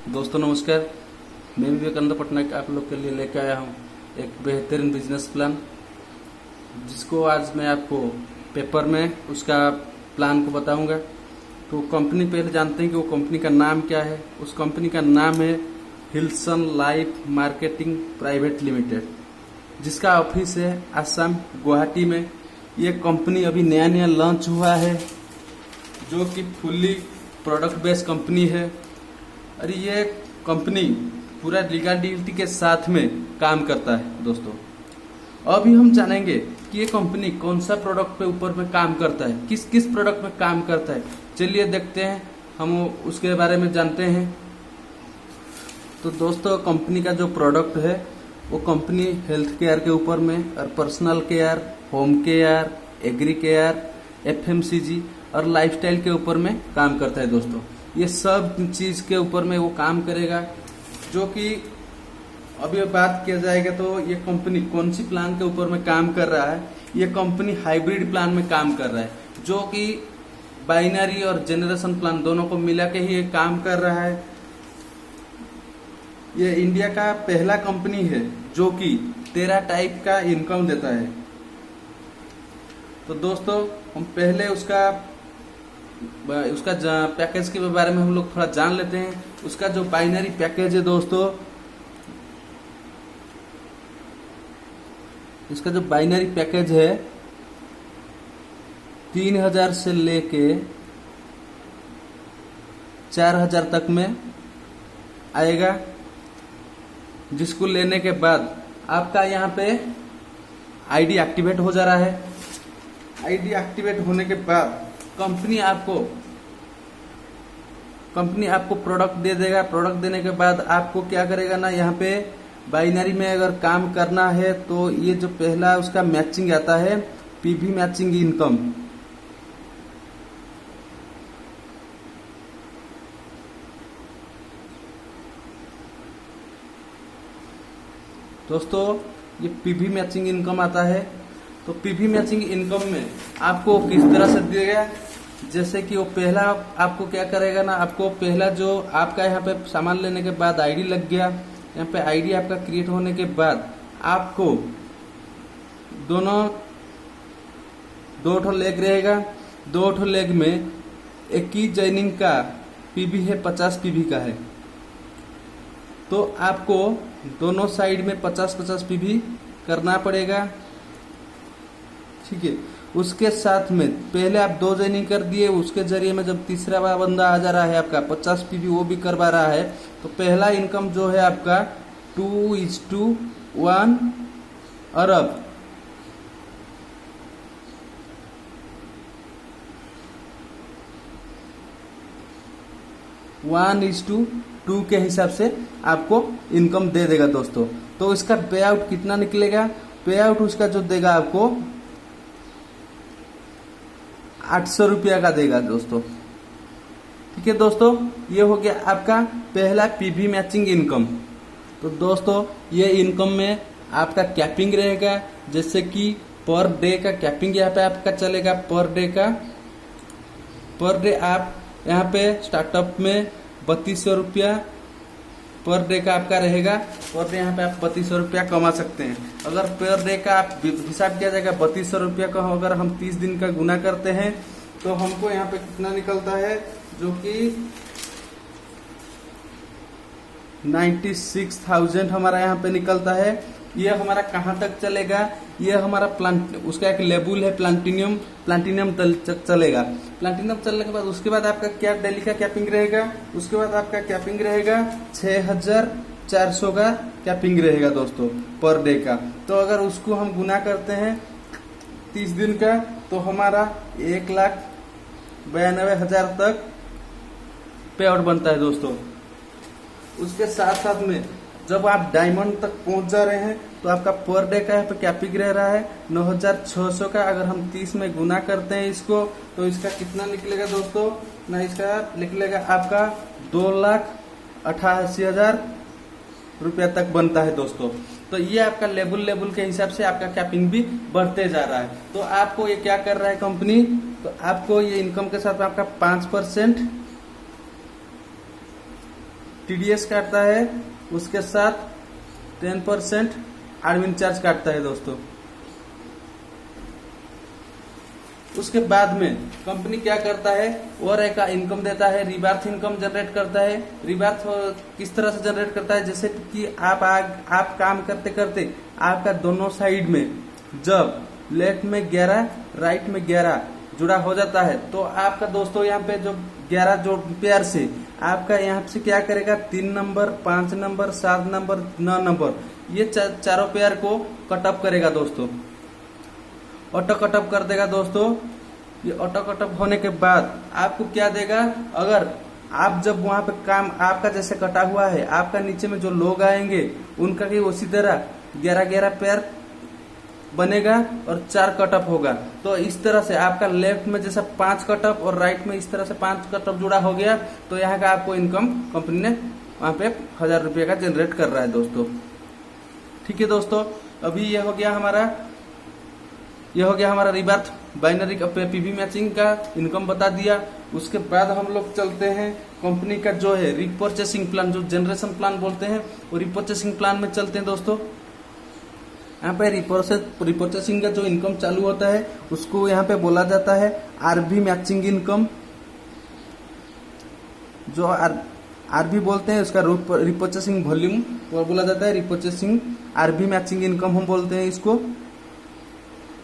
दोस्तों नमस्कार। मैं विवेकानंद पटनायक आप लोग के लिए लेकर आया हूँ एक बेहतरीन बिजनेस प्लान, जिसको आज मैं आपको पेपर में उसका प्लान को बताऊंगा। तो कंपनी पहले जानते हैं कि वो कंपनी का नाम क्या है। उस कंपनी का नाम है हिल्सन लाइफ मार्केटिंग प्राइवेट लिमिटेड, जिसका ऑफिस है असम गुवाहाटी में। ये कंपनी अभी नया लॉन्च हुआ है, जो कि फुल्ली प्रोडक्ट बेस्ड कंपनी है। और ये कंपनी पूरा लीगलिटी के साथ में काम करता है। दोस्तों अभी हम जानेंगे कि ये कंपनी कौन सा प्रोडक्ट पे ऊपर में काम करता है, किस किस प्रोडक्ट में काम करता है। चलिए देखते हैं, हम उसके बारे में जानते हैं। तो दोस्तों कंपनी का जो प्रोडक्ट है वो कंपनी हेल्थ केयर के ऊपर में और personal care, home care, agri care, FMCG और लाइफस्टाइल के ऊपर में काम करता है। दोस्तों ये सब चीज के ऊपर में वो काम करेगा। जो कि अभी बात किया जाएगा तो ये कंपनी कौन सी प्लान के ऊपर में काम कर रहा है। ये कंपनी हाइब्रिड प्लान में काम कर रहा है, जो कि बाइनरी और जनरेशन प्लान दोनों को मिला के ही ये काम कर रहा है। ये इंडिया का पहला कंपनी है जो कि 13 टाइप का इनकम देता है। तो दोस्तों हम पहले उसका पैकेज के बारे में हम लोग थोड़ा जान लेते हैं। उसका जो बाइनरी पैकेज है दोस्तों, इसका जो बाइनरी पैकेज है 3000 से लेके 4000 तक में आएगा, जिसको लेने के बाद आपका यहाँ पे आईडी एक्टिवेट हो जा रहा है। आईडी एक्टिवेट होने के बाद कंपनी आपको प्रोडक्ट दे देगा। प्रोडक्ट देने के बाद आपको क्या करेगा ना, यहाँ पे बाइनरी में अगर काम करना है तो ये जो पहला उसका मैचिंग आता है पीवी मैचिंग इनकम। दोस्तों ये पीवी मैचिंग इनकम आता है। तो पीवी मैचिंग इनकम में आपको किस तरह से दिएगा, जैसे कि वो पहला आपको क्या करेगा ना, आपको पहला जो आपका यहाँ पे सामान लेने के बाद आईडी लग गया। यहाँ पे आईडी आपका क्रिएट होने के बाद आपको दो ठो लेग रहेगा। 2 ठो लेग में एक ही जॉइनिंग का पीवी है 50 पीवी का है। तो आपको दोनों साइड में 50-50 पीवी करना पड़ेगा। ठीक है, उसके साथ में पहले आप 2 जॉइनिंग कर दिए, उसके जरिए में जब तीसरा बंदा आ जा रहा है आपका 50 पीवी वो भी करवा रहा है, तो पहला इनकम जो है आपका 2:1 अरब। वन इज टू के हिसाब से आपको इनकम दे देगा। दोस्तों तो इसका पे आउट कितना निकलेगा, पे आउट उसका जो देगा आपको 800 रुपया का देगा। दोस्तों ठीक है, दोस्तों ये हो गया आपका पहला पीवी मैचिंग इनकम। तो दोस्तों ये इनकम में आपका कैपिंग रहेगा, जैसे कि पर डे का कैपिंग यहाँ पे आपका चलेगा। पर डे आप यहाँ पे स्टार्टअप में 3200 रुपया पर डे का आपका रहेगा। पर डे यहाँ पे आप 3200 रुपया कमा सकते हैं। अगर पर डे का आप हिसाब किया जाएगा 3200 रुपया का, अगर हम 30 दिन का गुना करते हैं तो हमको यहाँ पे कितना निकलता है, जो कि 96,000 हमारा यहाँ पे निकलता है। ये हमारा कहाँ तक चलेगा, ये हमारा उसका एक लेबुल है प्लाटिनियम चलेगा। प्लाटिनियम चलने के बाद उसके बाद आपका क्या डेली का कैपिंग रहेगा, उसके बाद आपका कैपिंग रहेगा 6400 का कैपिंग रहेगा दोस्तों पर डे का। तो अगर उसको हम गुना करते हैं 30 दिन का, तो हमारा 1,92,000 तक पे आउट बनता है। दोस्तों उसके साथ साथ में जब आप डायमंड तक पहुंच जा रहे हैं तो आपका पर डे का यहाँ पे कैपिंग रह रहा है 9,600 का। अगर हम 30 में गुना करते हैं इसको, तो इसका कितना निकलेगा दोस्तों ना, इसका निकलेगा आपका 2,88,000 रुपया तक बनता है। दोस्तों तो ये आपका लेवल के हिसाब से आपका कैपिंग भी बढ़ते जा रहा है। तो आपको ये क्या कर रहा है कंपनी, तो आपको ये इनकम के साथ आपका 5% TDS काटता है, उसके साथ 10% एडमिन चार्ज काटता है दोस्तों। उसके बाद में कंपनी क्या करता है, और एक इनकम देता है, रिबर्थ इनकम जनरेट करता है। रिबर्थ किस तरह से जनरेट करता है, जैसे कि आप काम करते करते आपका दोनों साइड में जब लेफ्ट में 11 राइट में 11 जुड़ा हो जाता है, तो आपका दोस्तों यहाँ पे जो 11 जो पेयर से आपका यहाँ से क्या करेगा, 3 नंबर 5 नंबर 7 नंबर 9 नंबर ये चारों पेयर को कटअप करेगा दोस्तों, ऑटो कटअप कर देगा दोस्तों। ये ऑटो कटअप होने के बाद आपको क्या देगा, अगर आप जब वहां पे काम आपका जैसे कटा हुआ है, आपका नीचे में जो लोग आएंगे उनका भी उसी तरह 11-11 पेयर बनेगा और 4 कटअप होगा। तो इस तरह से आपका लेफ्ट में जैसा 5 कटअप और राइट में इस तरह से 5 कटअप जुड़ा हो गया, तो यहाँ का आपको इनकम कंपनी ने वहां पे 1000 रुपये का जनरेट कर रहा है दोस्तों। ठीक है दोस्तों, अभी यह हो गया हमारा रिबर्थ बाइनरी पीवी मैचिंग का इनकम बता दिया। उसके बाद हम लोग चलते हैं कंपनी का जो है रिपर्चेसिंग प्लान, जो जनरेशन प्लान बोलते हैं, वो रिपर्चेसिंग प्लान में चलते हैं दोस्तों। यहाँ पे रिपर्चेसिंग का जो इनकम चालू होता है उसको यहाँ पे बोला जाता है आरबी मैचिंग इनकम। जो आरबी बोलते हैं उसका रिपर्चेसिंग वॉल्यूम बोला जाता है, रिपर्चेसिंग आरबी मैचिंग इनकम हम बोलते हैं इसको।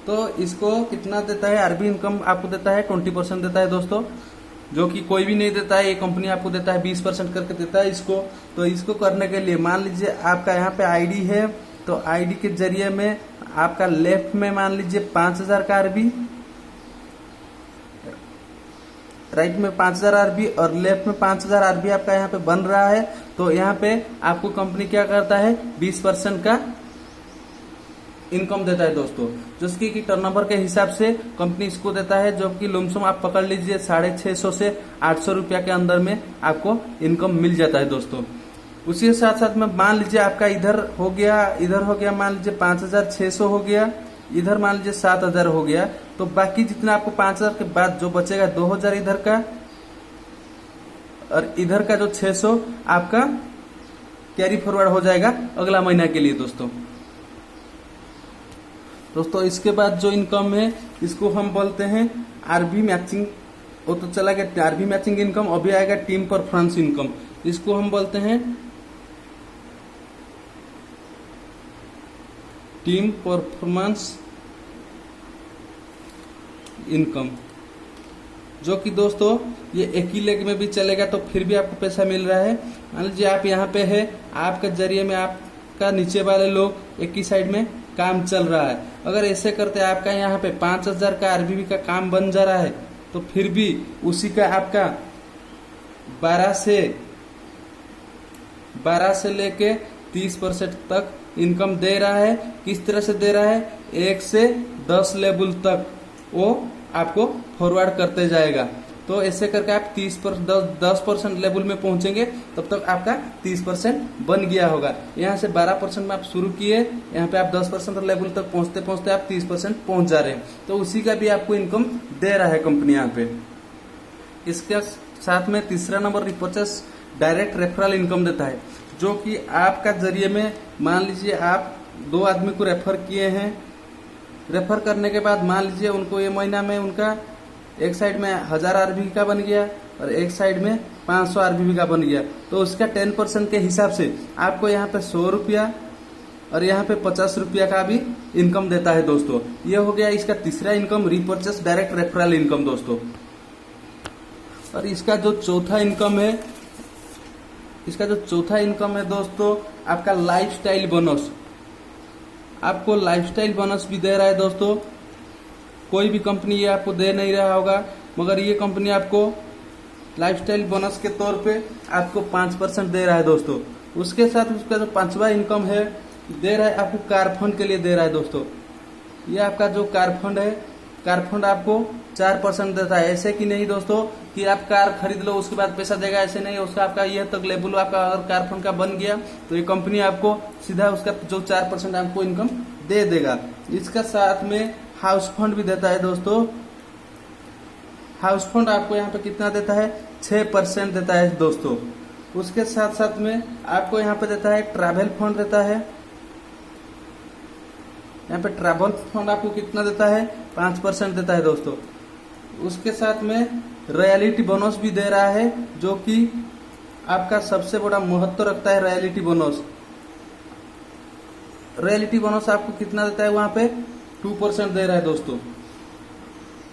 तो इसको कितना देता है, आरबी इनकम आपको देता है 20% देता है दोस्तों, जो कि कोई भी नहीं देता है, ये कंपनी आपको देता है 20% करके देता है इसको। तो इसको करने के लिए मान लीजिए आपका यहाँ पे आईडी है, तो आईडी के जरिए में आपका लेफ्ट में मान लीजिए 5000 का आरबी, राइट में 5000 आरबी और लेफ्ट में 5000 आरबी आपका यहाँ पे बन रहा है। तो यहाँ पे आपको कंपनी क्या करता है, 20% का इनकम देता है दोस्तों, जिसकी कि टर्नओवर के हिसाब से कंपनी इसको देता है, जो कि लमसम आप पकड़ लीजिए 650 से 800 रुपया के अंदर में आपको इनकम मिल जाता है दोस्तों। उसी के साथ साथ में मान लीजिए आपका इधर हो गया मान लीजिए 5600 हो गया, इधर मान लीजिए 7000 हो गया, तो बाकी जितना आपको 5000 के बाद जो बचेगा 2000 इधर का और इधर का जो 600 आपका कैरी फॉरवर्ड हो जाएगा अगला महीना के लिए दोस्तों। इसके बाद जो इनकम है इसको हम बोलते हैं आरबी मैचिंग, वो तो चला गया आरबी मैचिंग इनकम। अभी आएगा टीम परफॉर्मेंस इनकम, इसको हम बोलते हैं टीम परफॉर्मेंस इनकम, जो कि दोस्तों ये एक ही लेग में भी चलेगा तो फिर भी आपको पैसा मिल रहा है। मान लीजिए आप यहाँ पे है, आपके जरिए में आपका नीचे वाले लोग एक ही साइड में काम चल रहा है, अगर ऐसे करते आपका यहाँ पे 5000 का आरबीबी का काम बन जा रहा है, तो फिर भी उसी का आपका 12 से लेके 30% तक इनकम दे रहा है। किस तरह से दे रहा है, 1 से 10 लेवल तक वो आपको फॉरवर्ड करते जाएगा। तो ऐसे करके आप 10% लेवल में पहुंचेंगे, तब तक आपका 30% बन गया होगा। यहाँ से 12% में आप शुरू किए, यहाँ पे आप 10% लेवल तक पहुंचते पहुंचते आप 30% पहुंच जा रहे हैं, तो उसी का भी आपको इनकम दे रहा है कंपनी यहाँ पे। इसके साथ में तीसरा number repurchase direct referral income देता है, जो कि आपका जरिए में मान लीजिए आप 2 आदमी को रेफर किए हैं, रेफर करने के बाद मान लीजिए उनको ये महीना में उनका एक साइड में 1000 आरबी का बन गया और एक साइड में 500 आरबी का बन गया, तो उसका 10% के हिसाब से आपको यहाँ पे 100 रुपया और यहाँ पे 50 रुपया का भी इनकम देता है दोस्तों। ये हो गया इसका तीसरा income, repurchase direct referral income दोस्तों। और इसका जो चौथा इनकम है दोस्तों, आपका लाइफस्टाइल बोनस। आपको लाइफस्टाइल बोनस भी दे रहा है दोस्तों। कोई भी कंपनी ये आपको दे नहीं रहा होगा, मगर ये कंपनी आपको लाइफस्टाइल बोनस के तौर पे आपको 5% दे रहा है दोस्तों। उसके साथ उसका जो 5वां इनकम है दे रहा है आपको कार फंड के लिए दे रहा है दोस्तों। ये आपका जो कार फंड है, कार फंड आपको 4% देता है। ऐसे कि नहीं दोस्तों कि आप कार खरीद लो उसके बाद पैसा देगा, ऐसे नहीं। उसका आपका यह तक लेवल आपका अगर कार फंड का बन गया तो ये कंपनी आपको सीधा उसका जो 4% आपको इनकम दे देगा। इसका साथ में हाउस फंड भी देता है दोस्तों। हाउस फंड आपको यहाँ पे कितना देता है, 6% देता है दोस्तों। उसके साथ साथ में आपको यहाँ पे देता है ट्रैवल फंड देता है। यहाँ पे ट्रैवल फंड आपको कितना देता है, 5% देता है दोस्तों। उसके साथ में रॉयल्टी बोनस भी दे रहा है, जो कि आपका सबसे बड़ा महत्व रखता है। रॉयल्टी बोनस आपको कितना देता है, वहां पे 2% दे रहा है दोस्तों।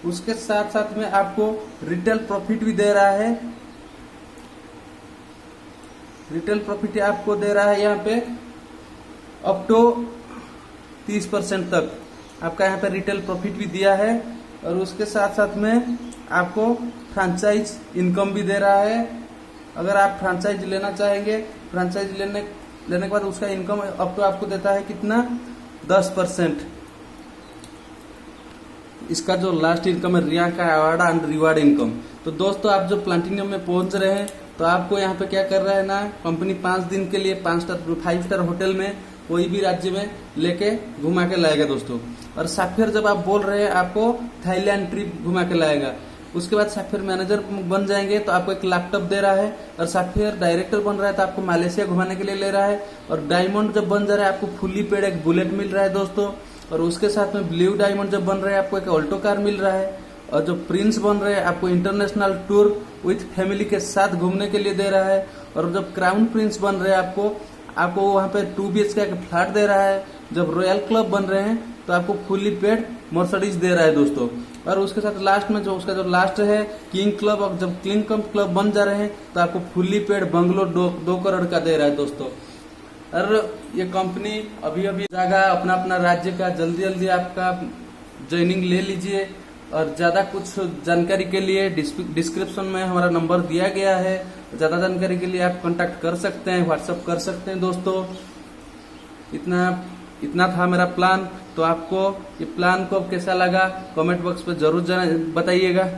उसके साथ साथ में आपको रिटेल प्रॉफिट भी दे रहा है। रिटेल प्रॉफिट आपको दे रहा है यहाँ पे अप टू 30% तक आपका यहाँ पे रिटेल प्रॉफिट भी दिया है। और उसके साथ साथ में आपको फ्रेंचाइज इनकम भी दे रहा है। अगर आप फ्रेंचाइज लेना चाहेंगे, फ्रेंचाइज लेने के बाद उसका इनकम अप टू आपको देता है कितना, 10%। इसका जो लास्ट इनकम है रिया का अवार्ड एंड रिवार्ड इनकम। तो दोस्तों आप जो प्लाटिनम में पहुंच रहे हैं, तो आपको यहाँ पे क्या कर रहा है ना, कंपनी 5 दिन के लिए 5 स्टार होटल में कोई भी राज्य में लेके घुमा के लाएगा दोस्तों। और सॉफ्टवेयर जब आप बोल रहे हैं, आपको थाईलैंड ट्रिप घुमा के लाएगा। उसके बाद सॉफ्टवेयर मैनेजर बन जाएंगे तो आपको एक लैपटॉप दे रहा है। और सॉफ्टवेयर डायरेक्टर बन रहा है तो आपको मलेशिया घुमाने के लिए ले रहा है। और डायमंड जब बन जा रहा है, आपको फुल्ली पेड एक बुलेट मिल रहा है दोस्तों। और उसके साथ में ब्लू डायमंड जब बन रहे हैं, आपको एक ऑल्टो कार मिल रहा है। और जो प्रिंस बन रहे हैं, आपको इंटरनेशनल टूर विथ फैमिली के साथ घूमने के लिए दे रहा है। और जब क्राउन प्रिंस बन रहे हैं, आपको वहां पे 2 BHK का फ्लैट दे रहा है। जब रॉयल क्लब बन रहे हैं तो आपको फुल्ली पेड मर्सिडीज दे रहा है दोस्तों। और उसके साथ लास्ट में जो उसका जो लास्ट है किंग क्लब, और जब किंग क्लब बन जा रहे हैं तो आपको फुल्ली पेड बंगलो 2 करोड़ का दे रहा है दोस्तों। और ये कंपनी अभी जाएगा अपना राज्य का। जल्दी आपका ज्वाइनिंग ले लीजिए। और ज्यादा कुछ जानकारी के लिए डिस्क्रिप्शन में हमारा नंबर दिया गया है। ज्यादा जानकारी के लिए आप कांटेक्ट कर सकते हैं, व्हाट्सएप कर सकते हैं दोस्तों। इतना था मेरा प्लान। तो आपको ये प्लान को कैसा लगा, कमेंट बॉक्स पे जरूर बताइएगा।